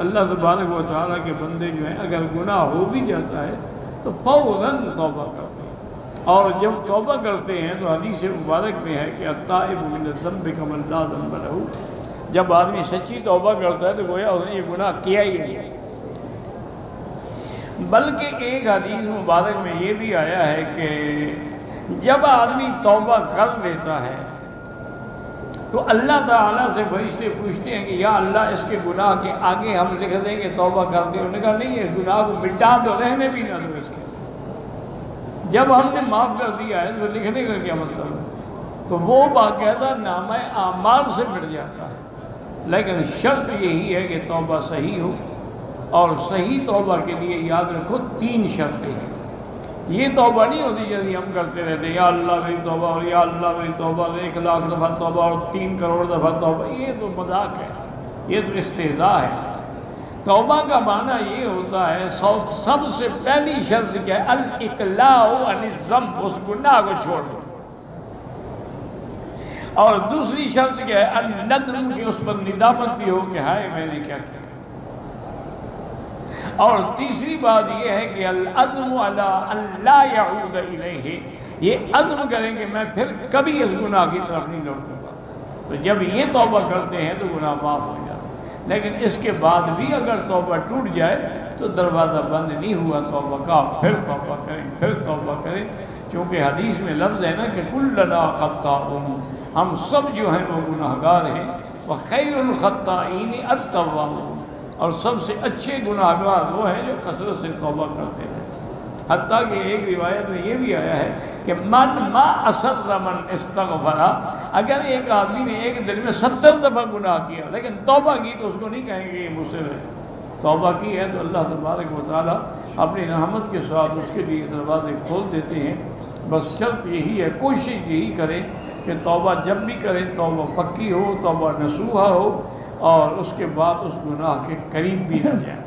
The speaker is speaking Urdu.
اللہ تبارک و تعالیٰ کے بندے جو ہیں اگر گناہ ہو بھی جاتا ہے تو فوراً توبہ کرتے ہیں، اور جب توبہ کرتے ہیں تو حدیث مبارک میں ہے کہ التائب من الذنب کمن لا ذنب لہ، جب آدمی سچی توبہ کرتا ہے تو گویا اس نے یہ گناہ کیا ہی نہیں۔ بلکہ ایک حدیث مبارک میں یہ بھی آیا ہے کہ جب آدمی توبہ کر لیتا ہے تو اللہ تعالیٰ سے فرشتے پوچھتے ہیں کہ یا اللہ اس کے گناہ کے آگے ہم لکھ دیں کہ توبہ کر دی؟ انہوں نے کہا نہیں، اس گناہ کو مٹا دو، رہنے بھی نہ دو اس کے۔ جب ہم نے معاف کر دیا ہے تو لکھنے کا کیا مطلب ہے؟ تو وہ باقاعدہ نامہ اعمال سے مٹ جاتا ہے، لیکن شرط یہی ہے کہ توبہ صحیح ہو، اور صحیح توبہ کے لیے یاد رکھو 3 شرطیں ہیں۔ یہ توبہ نہیں ہوتی جیسے ہم کرتے رہتے ہیں یا اللہ میری توبہ اور یا اللہ میری توبہ، 1,00,000 دفعہ توبہ اور 3 کروڑ دفعہ توبہ، یہ تو مذاق ہے، یہ تو استہزاء ہے۔ توبہ کا معنی یہ ہوتا ہے سب سے پہلی شرط کیا ہے؟ الاقلاع عن الذنب، اس گناہ کو چھوڑ دو۔ اور دوسری شرط کیا ہے؟ الندم، کہ اس پر ندامت بھی ہو کہ ہائے میں نے کیا کیا۔ اور تیسری بات یہ ہے کہ العزم علی ان لا یعود الیہ، یہ عزم کریں کہ میں پھر کبھی اس گناہ کی طرف نہیں لوٹوں گا۔ تو جب یہ توبہ کرتے ہیں تو گناہ معاف ہو جاتا ہے، لیکن اس کے بعد بھی اگر توبہ ٹوٹ جائے تو دروازہ بند نہیں ہوا توبہ کا، پھر توبہ کریں، پھر توبہ کریں، چونکہ حدیث میں لفظ ہے نا کہ کلنا خطاؤون، ہم سب جو ہیں وہ گناہگار ہیں، وخیر الخطائین التوابون، اور سب سے اچھے گناہگار وہ ہیں جو کثرت سے توبہ کرتے ہیں۔ حتیٰ کہ ایک روایت میں یہ بھی آیا ہے کہ من ما اسر من استغفر، اگر ایک آدمی نے ایک دن میں 70 دفعہ گناہ کیا لیکن توبہ کی تو اس کو نہیں کہیں گے یہ مصر ہے۔ توبہ کی ہے تو اللہ تبارک و تعالیٰ اپنی رحمت کے ساتھ اس کے لیے دروازے کھول دیتے ہیں۔ بس شرط یہی ہے، کوشش یہی کریں کہ توبہ جب بھی کریں توبہ پکی ہو، توبہ نصوحہ ہو، اور اس کے بعد اس گناہ کے قریب بھی نہ جائیں۔